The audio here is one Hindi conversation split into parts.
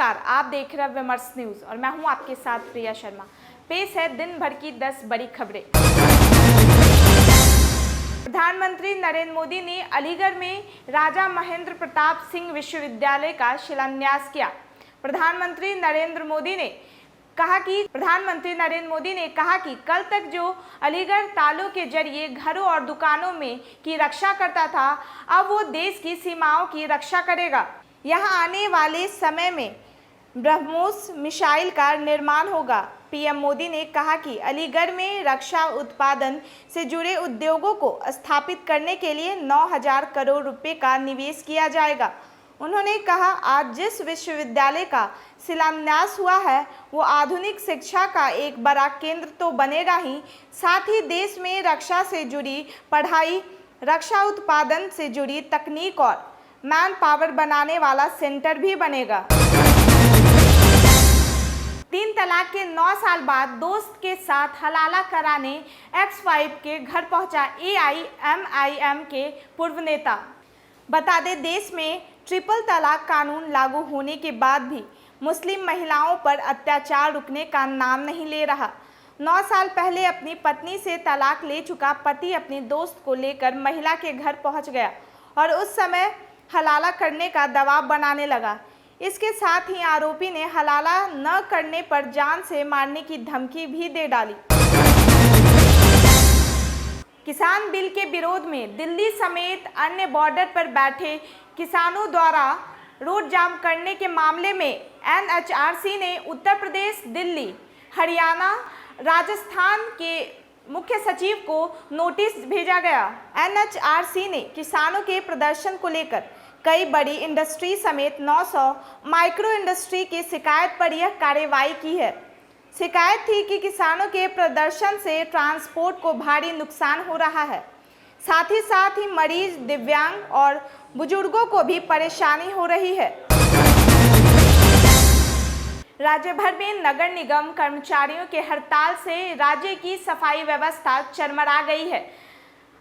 नमस्कार, आप देख रहे हैं विमर्श न्यूज और मैं हूं आपके साथ प्रिया शर्मा। पेश है दिन भर की 10 बड़ी खबरें। प्रधानमंत्री नरेंद्र मोदी ने अलीगढ़ में राजा महेंद्र प्रताप सिंह विश्वविद्यालय का शिलान्यास किया। प्रधानमंत्री नरेंद्र मोदी ने कहा कि कल तक जो अलीगढ़ तालों के जरिए घरों और दुकानों में की रक्षा करता था, अब वो देश की सीमाओं की रक्षा करेगा। यहाँ आने वाले समय में ब्रह्मोस मिसाइल का निर्माण होगा। पीएम मोदी ने कहा कि अलीगढ़ में रक्षा उत्पादन से जुड़े उद्योगों को स्थापित करने के लिए 9,000 करोड़ रुपए का निवेश किया जाएगा। उन्होंने कहा, आज जिस विश्वविद्यालय का शिलान्यास हुआ है वो आधुनिक शिक्षा का एक बड़ा केंद्र तो बनेगा ही, साथ ही देश में रक्षा से जुड़ी पढ़ाई, रक्षा उत्पादन से जुड़ी तकनीक और मैन पावर बनाने वाला सेंटर भी बनेगा। 3 तलाक के 9 साल बाद दोस्त के साथ हलाला कराने X5 के घर पहुंचा AIMIM के पूर्व नेता। बता दें, देश में ट्रिपल तलाक कानून लागू होने के बाद भी मुस्लिम महिलाओं पर अत्याचार रुकने का नाम नहीं ले रहा। 9 साल पहले अपनी पत्नी से तलाक ले चुका पति अपनी दोस्त को लेकर महिला के घर पहुंच गया और उस समय हलाला करने का दबाव बनाने लगा। इसके साथ ही आरोपी ने हलाला न करने पर जान से मारने की धमकी भी दे डाली। किसान बिल के विरोध में दिल्ली समेत अन्य बॉर्डर पर बैठे किसानों द्वारा रोड जाम करने के मामले में NHRC ने उत्तर प्रदेश, दिल्ली, हरियाणा, राजस्थान के मुख्य सचिव को नोटिस भेजा गया। NHRC ने किसानों के प्रदर्शन को लेकर कई बड़ी इंडस्ट्री समेत 900 माइक्रो इंडस्ट्री की शिकायत पर यह कार्रवाई की है। शिकायत थी कि किसानों के प्रदर्शन से ट्रांसपोर्ट को भारी नुकसान हो रहा है, साथ ही मरीज, दिव्यांग और बुजुर्गों को भी परेशानी हो रही है। राज्य भर में नगर निगम कर्मचारियों के हड़ताल से राज्य की सफाई व्यवस्था चरमरा गई है।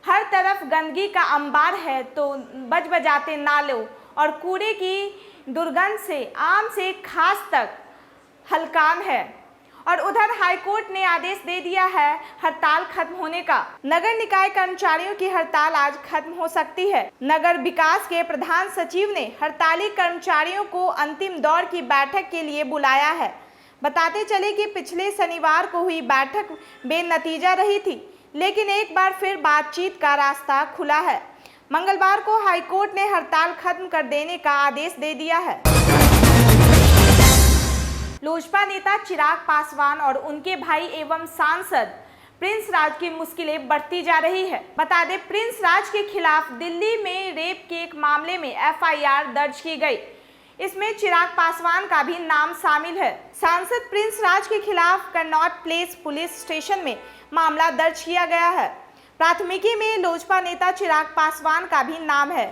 हर तरफ गंदगी का अंबार है तो बजाते नालों और कूड़े की दुर्गंध से आम से खास तक हलकान है। और उधर हाईकोर्ट ने आदेश दे दिया है हड़ताल खत्म होने का। नगर निकाय कर्मचारियों की हड़ताल आज खत्म हो सकती है। नगर विकास के प्रधान सचिव ने हड़ताली कर्मचारियों को अंतिम दौर की बैठक के लिए बुलाया है। बताते चले कि पिछले शनिवार को हुई बैठक बेनतीजा रही थी, लेकिन एक बार फिर बातचीत का रास्ता खुला है। मंगलवार को हाईकोर्ट ने हड़ताल खत्म कर देने का आदेश दे दिया है। लोजपा नेता चिराग पासवान और उनके भाई एवं सांसद प्रिंस राज की मुश्किलें बढ़ती जा रही है। बता दें, प्रिंस राज के खिलाफ दिल्ली में रेप के एक मामले में FIR दर्ज की गई। इसमें चिराग पासवान का भी नाम शामिल है। सांसद प्रिंस राज के खिलाफ कनॉट प्लेस पुलिस स्टेशन में मामला दर्ज किया गया है। प्राथमिकी में लोजपा नेता चिराग पासवान का भी नाम है।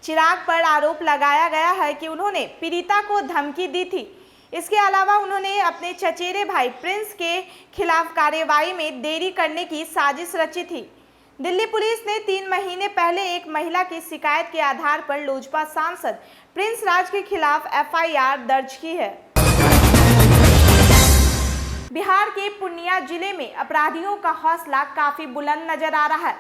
चिराग पर आरोप लगाया गया है कि उन्होंने पीड़िता को धमकी दी थी। इसके अलावा उन्होंने अपने चचेरे भाई प्रिंस के खिलाफ कार्रवाई में देरी करने की साजिश रची थी। दिल्ली पुलिस ने 3 महीने पहले एक महिला की शिकायत के आधार पर लोजपा सांसद प्रिंस राज के खिलाफ FIR दर्ज की है। बिहार के पूर्णिया जिले में अपराधियों का हौसला काफी बुलंद नजर आ रहा है।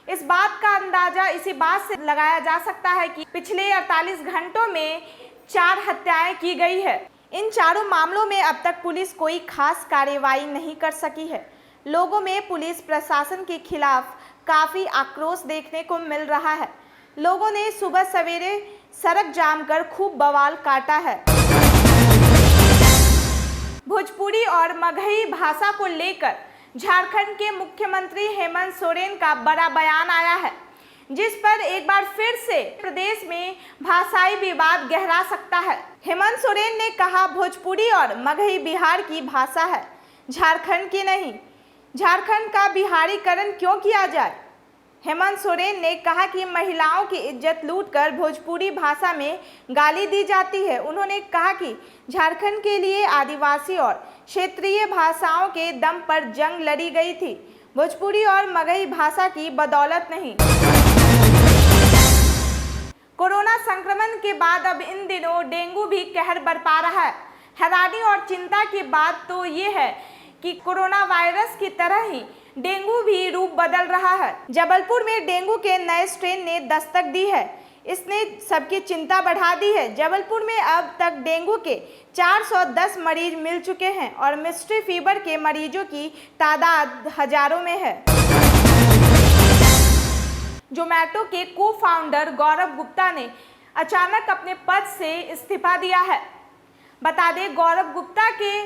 इस बात का अंदाजा इसी बात से लगाया जा सकता है कि पिछले 48 घंटों में 4 हत्याएं की गई है। इन चारों मामलों में अब तक पुलिस कोई खास कार्रवाई नहीं कर सकी है। लोगों में पुलिस प्रशासन के खिलाफ काफी आक्रोश देखने को मिल रहा है। लोगों ने सुबह सवेरे सड़क जाम कर खूब बवाल काटा है। भोजपुरी और मगही भाषा को लेकर झारखंड के मुख्यमंत्री हेमंत सोरेन का बड़ा बयान आया है, जिस पर एक बार फिर से प्रदेश में भाषाई विवाद गहरा सकता है। हेमंत सोरेन ने कहा, भोजपुरी और मगही बिहार की भाषा है, झारखंड की नहीं। झारखंड का बिहारीकरण क्यों किया जाए? हेमंत सोरेन ने कहा कि महिलाओं की इज्जत लूटकर भोजपुरी भाषा में गाली दी जाती है। उन्होंने कहा कि झारखंड के लिए आदिवासी और क्षेत्रीय भाषाओं के दम पर जंग लड़ी गई थी, भोजपुरी और मगही भाषा की बदौलत नहीं। कोरोना संक्रमण के बाद अब इन दिनों डेंगू भी कहर बरपा रहा है। हैरानी और चिंता की बात तो ये है कि कोरोना वायरस की तरह ही डेंगू भी रूप बदल रहा है। जबलपुर में डेंगू के नए स्ट्रेन ने दस्तक दी है। इसने सबकी चिंता बढ़ा दी है। जबलपुर में अब तक डेंगू के 410 मरीज मिल चुके हैं और मिस्ट्री फीवर के मरीजों की तादाद हजारों में है। जोमेटो के को फाउंडर गौरव गुप्ता ने अचानक अपने पद से इस्तीफा दिया है। बता दें, गौरव गुप्ता के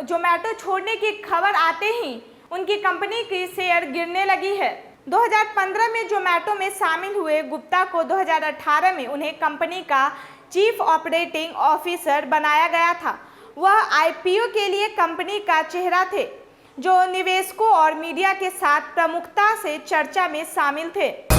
जोमेटो छोड़ने की खबर आते ही उनकी कंपनी की शेयर गिरने लगी है। 2015 में जोमेटो में शामिल हुए गुप्ता को 2018 में उन्हें कंपनी का चीफ ऑपरेटिंग ऑफिसर बनाया गया था। वह आईपीओ के लिए कंपनी का चेहरा थे, जो निवेशकों और मीडिया के साथ प्रमुखता से चर्चा में शामिल थे।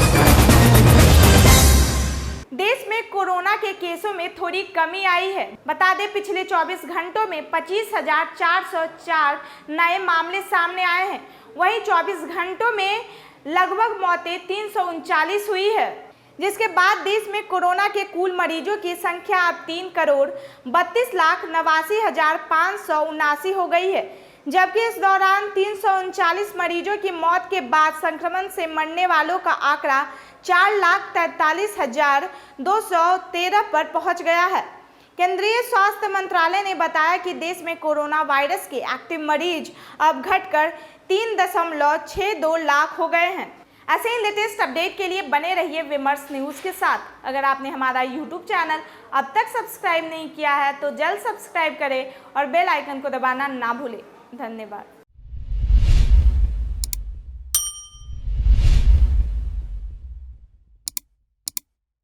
देश में कोरोना के केसों में थोड़ी कमी आई है। बता दें, पिछले 24 घंटों में 25,404 नए मामले सामने आए हैं। वहीं 24 घंटों में लगभग मौतें 339 हुई है, जिसके बाद देश में कोरोना के कुल मरीजों की संख्या अब 3,32,89,579 हो गई है। जबकि इस दौरान 339 मरीजों की मौत के बाद संक्रमण से मरने वालों का आंकड़ा 4,43,213 पर पहुंच गया है। केंद्रीय स्वास्थ्य मंत्रालय ने बताया कि देश में कोरोना वायरस के एक्टिव मरीज अब घटकर 3.62 लाख हो गए हैं। ऐसे ही लेटेस्ट अपडेट के लिए बने रहिए विमर्श न्यूज़ के साथ। अगर आपने हमारा यूट्यूब चैनल अब तक सब्सक्राइब नहीं किया है तो जल्द सब्सक्राइब करें और बेल आइकन को दबाना ना भूलें। धन्यवाद।